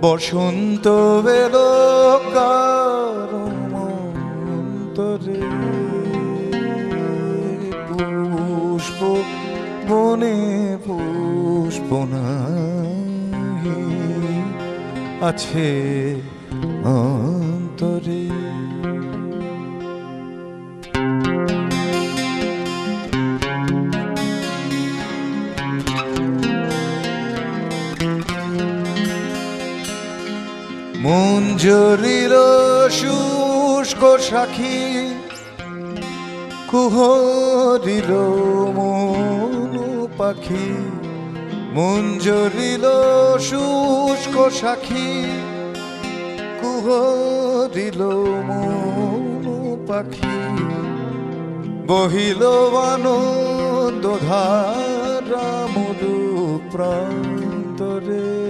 বসন্ত এলো কারো অন্তরে, পুষ্প বনে পুষ্প নাহি আছে অন্তরে। মঞ্জরির শুষ্ক সাক্ষী কুহরিল মন পাখি, মঞ্জরিল শুষ্ক সাক্ষী কুহরিল মন পাখি, বহিল আনন্দ ধারা মরু প্রান্তরে।